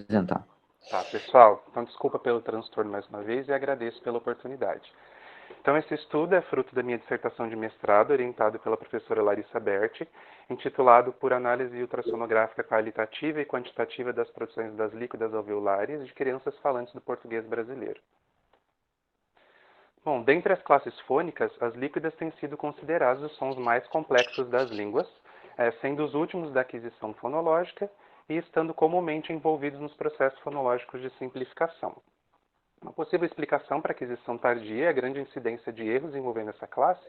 apresentar. Tá, pessoal, então desculpa pelo transtorno mais uma vez e agradeço pela oportunidade. Então, esse estudo é fruto da minha dissertação de mestrado, orientado pela professora Larissa Berti, intitulado Por Análise Ultrassonográfica Qualitativa e Quantitativa das Produções das Líquidas Alveolares de Crianças Falantes do Português Brasileiro. Bom, dentre as classes fônicas, as líquidas têm sido considerados os sons mais complexos das línguas, sendo os últimos da aquisição fonológica e estando comumente envolvidos nos processos fonológicos de simplificação. Uma possível explicação para a aquisição tardia e a grande incidência de erros envolvendo essa classe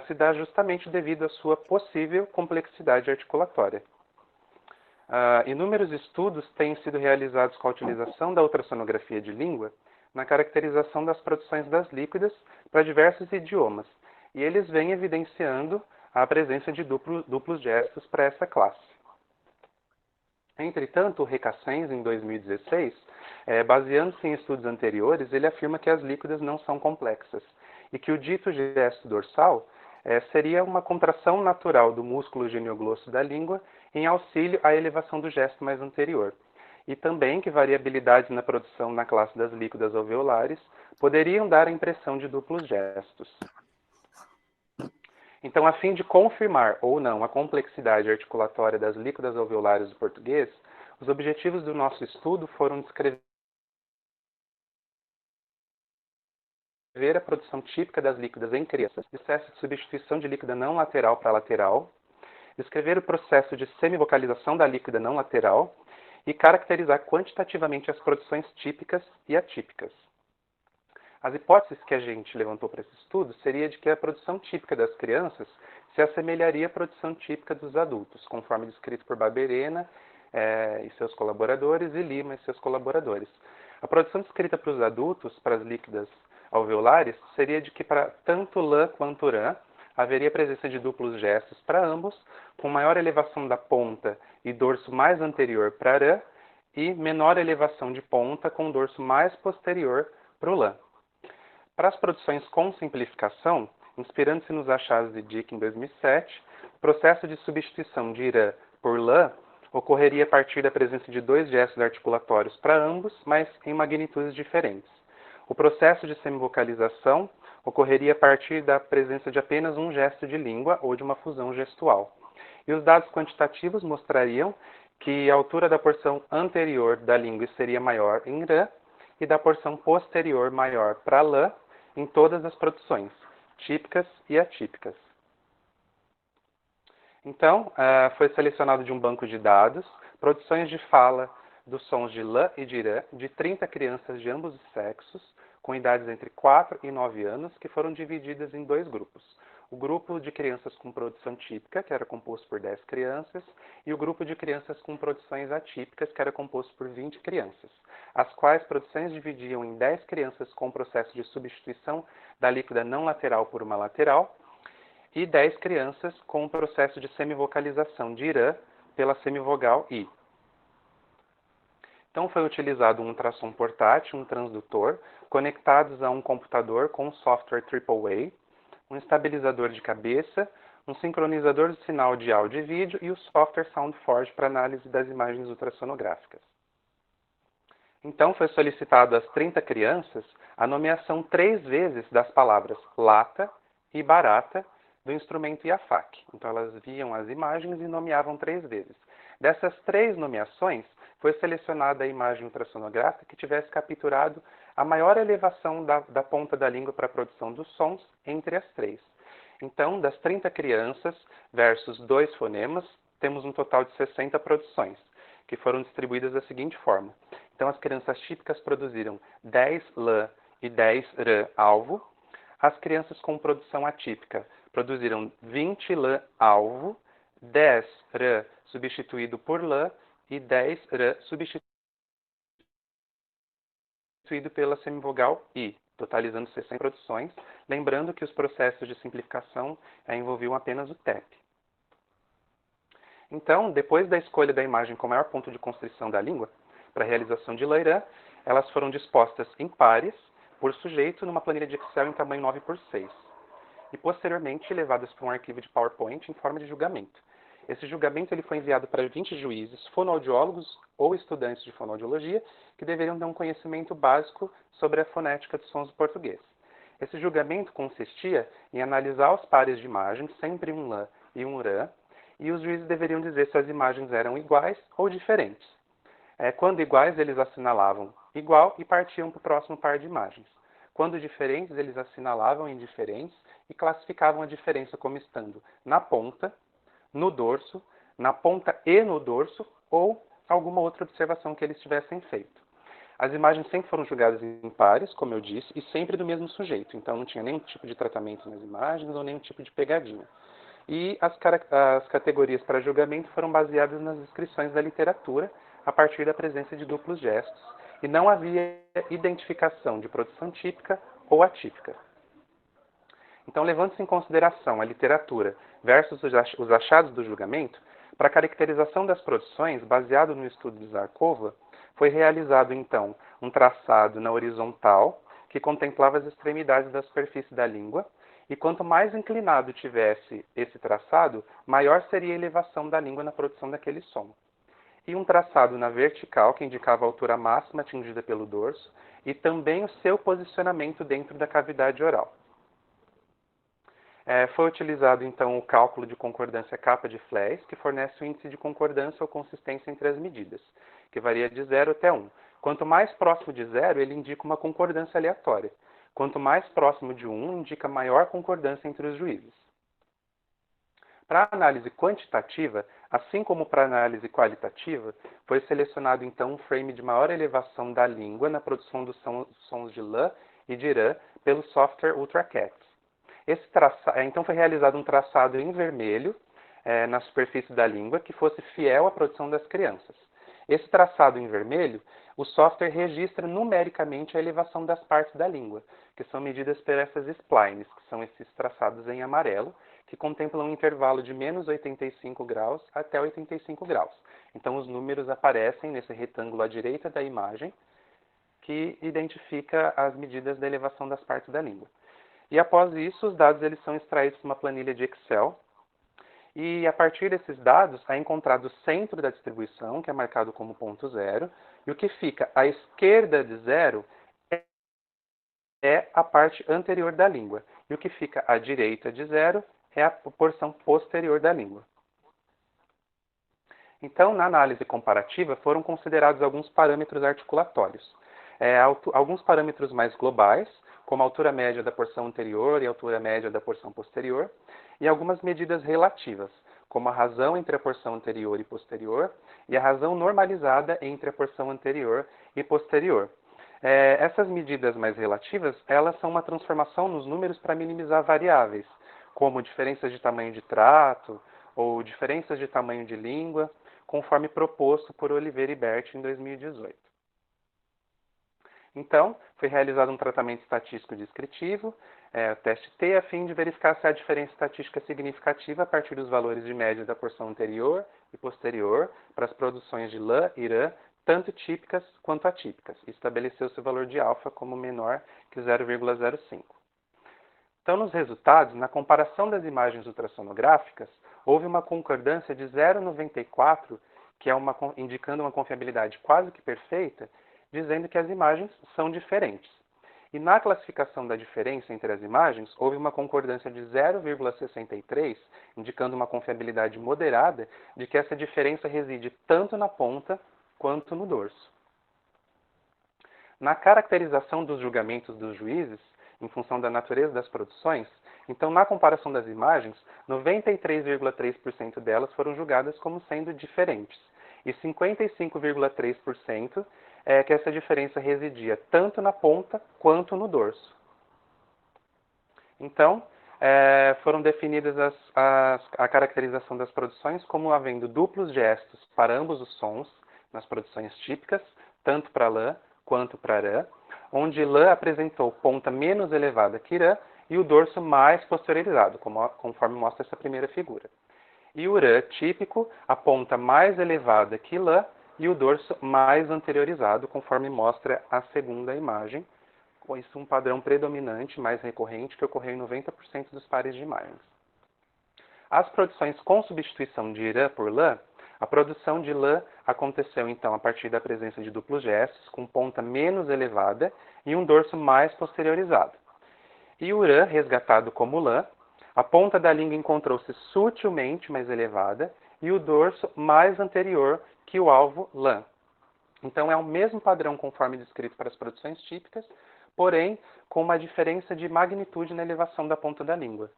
se dá justamente devido à sua possível complexidade articulatória. Inúmeros estudos têm sido realizados com a utilização da ultrassonografia de língua na caracterização das produções das líquidas para diversos idiomas, e eles vêm evidenciando a presença de duplos gestos para essa classe. Entretanto, o Recasens, em 2016, baseando-se em estudos anteriores, ele afirma que as líquidas não são complexas e que o dito gesto dorsal seria uma contração natural do músculo genioglosso da língua em auxílio à elevação do gesto mais anterior. E também que variabilidades na produção na classe das líquidas alveolares poderiam dar a impressão de duplos gestos. Então, a fim de confirmar ou não a complexidade articulatória das líquidas alveolares do português, os objetivos do nosso estudo foram descrever a produção típica das líquidas em crianças, processo de substituição de líquida não lateral para lateral, descrever o processo de semivocalização da líquida não lateral e caracterizar quantitativamente as produções típicas e atípicas. As hipóteses que a gente levantou para esse estudo seria de que a produção típica das crianças se assemelharia à produção típica dos adultos, conforme descrito por Barberena e seus colaboradores e Lima e seus colaboradores. A produção descrita para os adultos, para as líquidas alveolares, seria de que para tanto lã quanto rã haveria presença de duplos gestos para ambos, com maior elevação da ponta e dorso mais anterior para rã e menor elevação de ponta com dorso mais posterior para o lã. Para as produções com simplificação, inspirando-se nos achados de Dick em 2007, o processo de substituição de rã por lã ocorreria a partir da presença de dois gestos articulatórios para ambos, mas em magnitudes diferentes. O processo de semivocalização ocorreria a partir da presença de apenas um gesto de língua ou de uma fusão gestual. E os dados quantitativos mostrariam que a altura da porção anterior da língua seria maior em rã e da porção posterior maior para lã em todas as produções, típicas e atípicas. Então, foi selecionado de um banco de dados produções de fala dos sons de lã e de rã de 30 crianças de ambos os sexos, com idades entre 4 e 9 anos, que foram divididas em dois grupos. O grupo de crianças com produção típica, que era composto por 10 crianças, e o grupo de crianças com produções atípicas, que era composto por 20 crianças, as quais produções dividiam em 10 crianças com o processo de substituição da líquida não lateral por uma lateral, e 10 crianças com o processo de semivocalização de rã pela semivogal I. Então, foi utilizado um ultrassom portátil, um transdutor, conectados a um computador com um software AAA, um estabilizador de cabeça, um sincronizador de sinal de áudio e vídeo e o software SoundForge para análise das imagens ultrassonográficas. Então, foi solicitado às 30 crianças a nomeação 3 vezes das palavras lata e barata do instrumento IAFAC. Então, elas viam as imagens e nomeavam 3 vezes. Dessas 3 nomeações, foi selecionada a imagem ultrassonográfica que tivesse capturado a maior elevação da ponta da língua para a produção dos sons entre as 3. Então, das 30 crianças versus 2 fonemas, temos um total de 60 produções, que foram distribuídas da seguinte forma. Então, as crianças típicas produziram 10 lã e 10 rã alvo. As crianças com produção atípica produziram 20 lã alvo, 10 rã substituído por lã e 10 rã substituído pela semivogal I, totalizando 60 produções, lembrando que os processos de simplificação envolviam apenas o TEP. Então, depois da escolha da imagem com maior ponto de constrição da língua, para a realização de lã e rã, elas foram dispostas em pares, por sujeito, numa planilha de Excel em tamanho 9 por 6, e posteriormente levadas para um arquivo de PowerPoint em forma de julgamento. Esse julgamento ele foi enviado para 20 juízes, fonoaudiólogos ou estudantes de fonoaudiologia, que deveriam ter um conhecimento básico sobre a fonética dos sons do português. Esse julgamento consistia em analisar os pares de imagens, sempre um lã e um rã, e os juízes deveriam dizer se as imagens eram iguais ou diferentes. Quando iguais, eles assinalavam igual e partiam para o próximo par de imagens. Quando diferentes, eles assinalavam indiferentes e classificavam a diferença como estando na ponta, no dorso, na ponta e no dorso, ou alguma outra observação que eles tivessem feito. As imagens sempre foram julgadas em pares, como eu disse, e sempre do mesmo sujeito. Então não tinha nenhum tipo de tratamento nas imagens ou nenhum tipo de pegadinha. E as categorias para julgamento foram baseadas nas descrições da literatura, a partir da presença de duplos gestos, e não havia identificação de produção típica ou atípica. Então, levando-se em consideração a literatura versus os achados do julgamento, para a caracterização das produções, baseado no estudo de Zarkova, foi realizado, então, um traçado na horizontal, que contemplava as extremidades da superfície da língua, e quanto mais inclinado tivesse esse traçado, maior seria a elevação da língua na produção daquele som. E um traçado na vertical, que indicava a altura máxima atingida pelo dorso, e também o seu posicionamento dentro da cavidade oral. Foi utilizado, então, o cálculo de concordância capa de Fleis, que fornece o índice de concordância ou consistência entre as medidas, que varia de 0 até 1. Quanto mais próximo de 0, ele indica uma concordância aleatória. Quanto mais próximo de 1, indica maior concordância entre os juízes. Para a análise quantitativa, assim como para a análise qualitativa, foi selecionado então um frame de maior elevação da língua na produção dos sons de lã e de rã pelo software UltraCats. Então foi realizado um traçado em vermelho na superfície da língua que fosse fiel à produção das crianças. Esse traçado em vermelho, o software registra numericamente a elevação das partes da língua, que são medidas por essas splines, que são esses traçados em amarelo, que contemplam um intervalo de menos 85 graus até 85 graus. Então os números aparecem nesse retângulo à direita da imagem, que identifica as medidas da elevação das partes da língua. E após isso, os dados eles são extraídos de uma planilha de Excel, e a partir desses dados é encontrado o centro da distribuição, que é marcado como ponto zero, e o que fica à esquerda de zero é a parte anterior da língua, e o que fica à direita de zero é a porção posterior da língua. Então, na análise comparativa, foram considerados alguns parâmetros articulatórios. Alguns parâmetros mais globais, como a altura média da porção anterior e a altura média da porção posterior, e algumas medidas relativas, como a razão entre a porção anterior e posterior e a razão normalizada entre a porção anterior e posterior. Essas medidas mais relativas, elas são uma transformação nos números para minimizar variáveis, como diferenças de tamanho de trato ou diferenças de tamanho de língua, conforme proposto por Oliveira e Bert em 2018. Então, foi realizado um tratamento estatístico descritivo, o teste T, a fim de verificar se há diferença estatística significativa a partir dos valores de média da porção anterior e posterior para as produções de lã e rã, tanto típicas quanto atípicas. Estabeleceu-se o valor de alfa como menor que 0,05. Então, nos resultados, na comparação das imagens ultrassonográficas, houve uma concordância de 0,94, que é indicando uma confiabilidade quase que perfeita, dizendo que as imagens são diferentes. E na classificação da diferença entre as imagens, houve uma concordância de 0,63, indicando uma confiabilidade moderada de que essa diferença reside tanto na ponta quanto no dorso. Na caracterização dos julgamentos dos juízes, em função da natureza das produções, então, na comparação das imagens, 93,3% delas foram julgadas como sendo diferentes, e 55,3% que essa diferença residia tanto na ponta quanto no dorso. Então, foram definidas a caracterização das produções como havendo duplos gestos para ambos os sons, nas produções típicas, tanto para lã quanto para rã, onde lã apresentou ponta menos elevada que rã e o dorso mais posteriorizado, conforme mostra essa primeira figura. E o rã típico, a ponta mais elevada que lã e o dorso mais anteriorizado, conforme mostra a segunda imagem. Com isso, um padrão predominante, mais recorrente, que ocorreu em 90% dos pares de imagens. As produções com substituição de IRã por Lã, a produção de Lã aconteceu então a partir da presença de duplos gestos, com ponta menos elevada e um dorso mais posteriorizado. E o IRã, resgatado como Lã, a ponta da língua encontrou-se sutilmente mais elevada e o dorso mais anterior que o alvo Lã. Então é o mesmo padrão conforme descrito para as produções típicas, porém com uma diferença de magnitude na elevação da ponta da língua.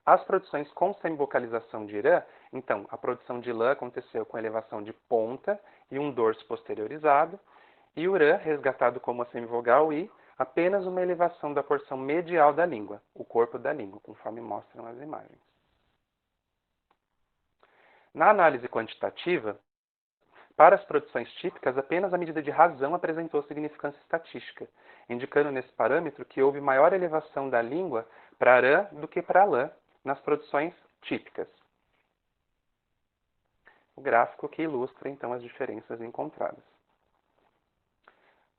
As produções com semivocalização de IRã, então, a produção de Lã aconteceu com elevação de ponta e um dorso posteriorizado, e o IRã, resgatado como a semivogal I, apenas uma elevação da porção medial da língua, o corpo da língua, conforme mostram as imagens. Na análise quantitativa, para as produções típicas, apenas a medida de razão apresentou significância estatística, indicando nesse parâmetro que houve maior elevação da língua para Rã do que para Lã nas produções típicas. O gráfico que ilustra, então, as diferenças encontradas.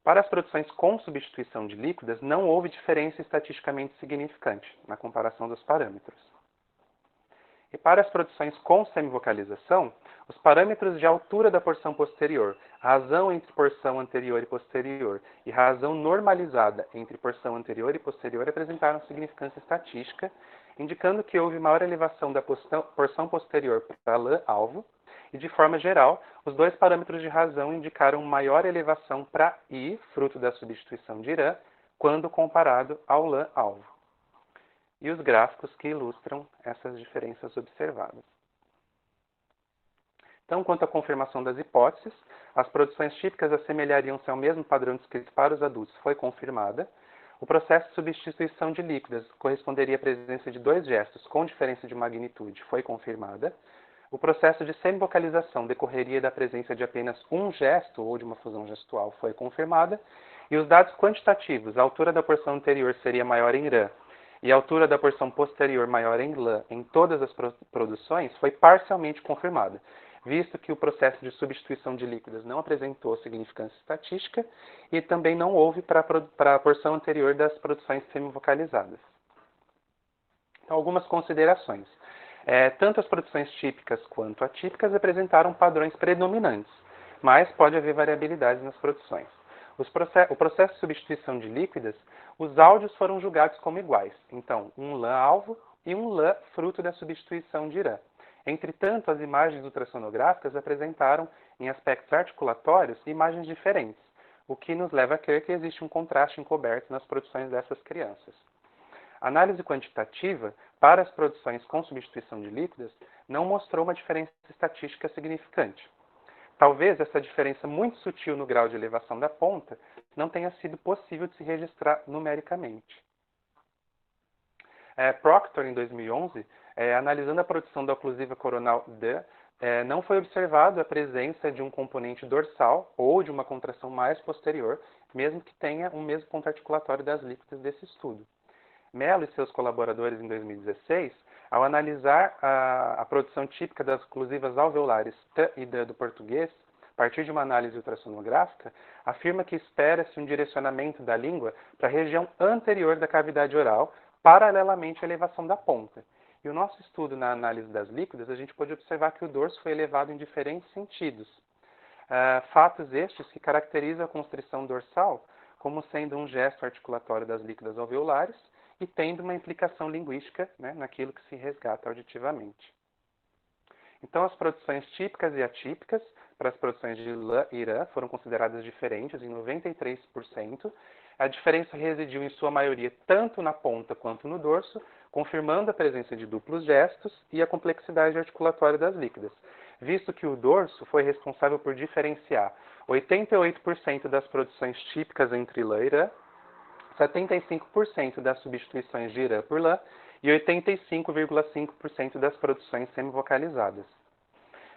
Para as produções com substituição de líquidas, não houve diferença estatisticamente significante na comparação dos parâmetros. E para as produções com semivocalização, os parâmetros de altura da porção posterior, razão entre porção anterior e posterior e razão normalizada entre porção anterior e posterior apresentaram significância estatística, indicando que houve maior elevação da porção posterior para Lã-alvo, e de forma geral, os dois parâmetros de razão indicaram maior elevação para I, fruto da substituição de IRã, quando comparado ao Lã-alvo. E os gráficos que ilustram essas diferenças observadas. Então, quanto à confirmação das hipóteses, as produções típicas assemelhariam-se ao mesmo padrão descrito para os adultos, foi confirmada. O processo de substituição de líquidas corresponderia à presença de dois gestos com diferença de magnitude, foi confirmada. O processo de semivocalização decorreria da presença de apenas um gesto ou de uma fusão gestual, foi confirmada. E os dados quantitativos, a altura da porção anterior seria maior em Rã e a altura da porção posterior maior em Lã em todas as produções, foi parcialmente confirmada, visto que o processo de substituição de líquidas não apresentou significância estatística e também não houve para a porção anterior das produções semivocalizadas. Então, algumas considerações. Tanto as produções típicas quanto atípicas apresentaram padrões predominantes, mas pode haver variabilidades nas produções. O processo de substituição de líquidas, os áudios foram julgados como iguais. Então, um Lã-alvo e um Lã fruto da substituição de IRã. Entretanto, as imagens ultrassonográficas apresentaram, em aspectos articulatórios, imagens diferentes, o que nos leva a crer que existe um contraste encoberto nas produções dessas crianças. A análise quantitativa, para as produções com substituição de líquidas, não mostrou uma diferença estatística significante. Talvez essa diferença muito sutil no grau de elevação da ponta não tenha sido possível de se registrar numericamente. Proctor, em 2011, analisando a produção da oclusiva coronal D, não foi observado a presença de um componente dorsal ou de uma contração mais posterior, mesmo que tenha o mesmo ponto articulatório das líquidas desse estudo. Mello e seus colaboradores, em 2016, ao analisar a produção típica das oclusivas alveolares T e D do português, a partir de uma análise ultrassonográfica, afirma que espera-se um direcionamento da língua para a região anterior da cavidade oral, paralelamente à elevação da ponta. E o nosso estudo na análise das líquidas, a gente pode observar que o dorso foi elevado em diferentes sentidos. Fatos estes que caracterizam a constrição dorsal como sendo um gesto articulatório das líquidas alveolares e tendo uma implicação linguística, né, naquilo que se resgata auditivamente. Então, as produções típicas e atípicas para as produções de Lã e IRã foram consideradas diferentes em 93%. A diferença residiu, em sua maioria, tanto na ponta quanto no dorso, confirmando a presença de duplos gestos e a complexidade articulatória das líquidas, visto que o dorso foi responsável por diferenciar 88% das produções típicas entre Lã e IRã, 75% das substituições de IRã por Lã e 85,5% das produções semivocalizadas.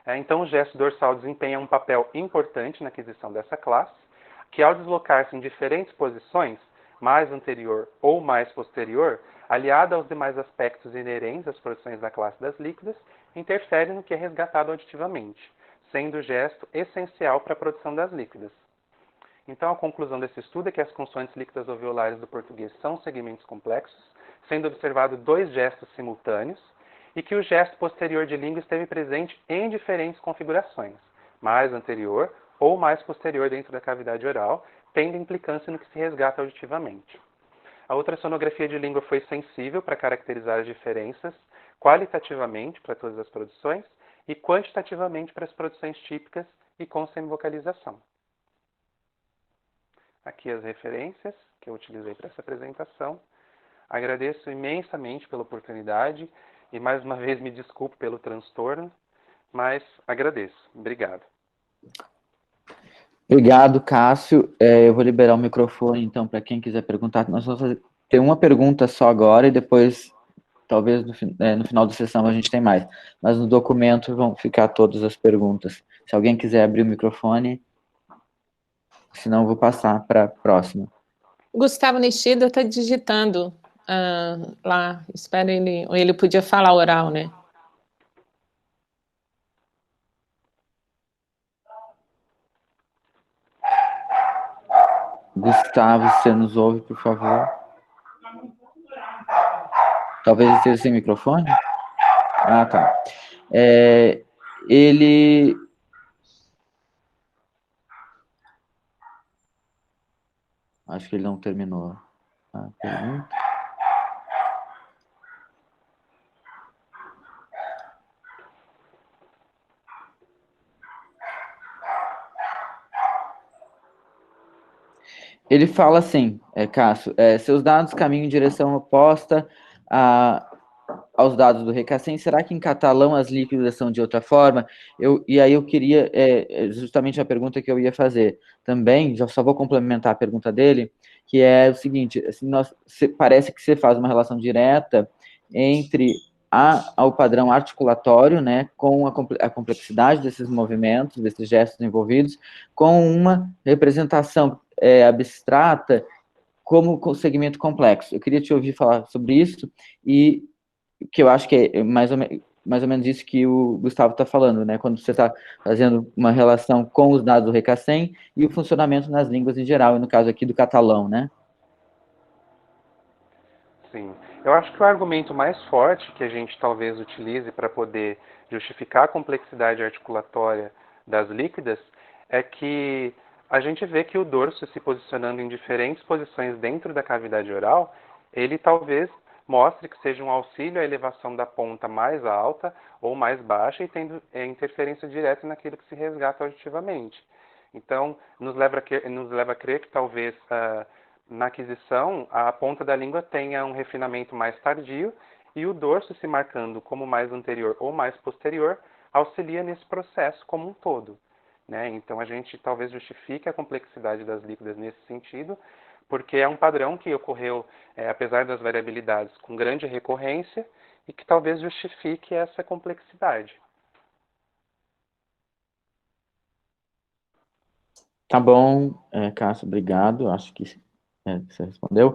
Então, o gesto dorsal desempenha um papel importante na aquisição dessa classe, que ao deslocar-se em diferentes posições, mais anterior ou mais posterior, aliado aos demais aspectos inerentes às produções da classe das líquidas, interfere no que é resgatado auditivamente, sendo o gesto essencial para a produção das líquidas. Então, a conclusão desse estudo é que as consoantes líquidas alveolares do português são segmentos complexos, sendo observado 2 gestos simultâneos, e que o gesto posterior de língua esteve presente em diferentes configurações, mais anterior ou mais posterior dentro da cavidade oral, tendo implicância no que se resgata auditivamente. A ultrassonografia de língua foi sensível para caracterizar as diferenças qualitativamente para todas as produções e quantitativamente para as produções típicas e com semivocalização. Aqui as referências que eu utilizei para essa apresentação. Agradeço imensamente pela oportunidade e mais uma vez me desculpo pelo transtorno, mas agradeço. Obrigado. Obrigado, Cássio. Eu vou liberar o microfone, então, para quem quiser perguntar. Nós vamos ter uma pergunta só agora e depois, talvez no final da sessão a gente tem mais. Mas no documento vão ficar todas as perguntas. Se alguém quiser abrir o microfone, senão eu vou passar para a próxima. Gustavo Nishida está digitando lá. Espera ele. Ou ele podia falar oral, né? Gustavo, você nos ouve, por favor? Talvez esteja sem microfone? Ah, tá. Ele... Acho que ele não terminou a pergunta. Ele fala assim, Cássio, seus dados caminham em direção oposta aos dados do Recasem. Será que em catalão as líquidas são de outra forma? E aí eu queria, justamente a pergunta que eu ia fazer também, já só vou complementar a pergunta dele, que é o seguinte, assim, parece que você faz uma relação direta entre ao padrão articulatório, né, com a complexidade desses movimentos, desses gestos envolvidos, com uma representação abstrata como segmento complexo. Eu queria te ouvir falar sobre isso e que eu acho que é mais ou menos isso que o Gustavo está falando, né? Quando você está fazendo uma relação com os dados do Recasem e o funcionamento nas línguas em geral, e no caso aqui do catalão, né? Sim. Eu acho que o argumento mais forte que a gente talvez utilize para poder justificar a complexidade articulatória das líquidas é que a gente vê que o dorso se posicionando em diferentes posições dentro da cavidade oral, ele talvez mostre que seja um auxílio à elevação da ponta mais alta ou mais baixa e tendo interferência direta naquilo que se resgata auditivamente. Então, nos leva a crer que talvez na aquisição, a ponta da língua tenha um refinamento mais tardio e o dorso se marcando como mais anterior ou mais posterior auxilia nesse processo como um todo, né? Então a gente talvez justifique a complexidade das líquidas nesse sentido, porque é um padrão que ocorreu, apesar das variabilidades, com grande recorrência e que talvez justifique essa complexidade. Tá bom, Cássio, obrigado. Acho que você respondeu.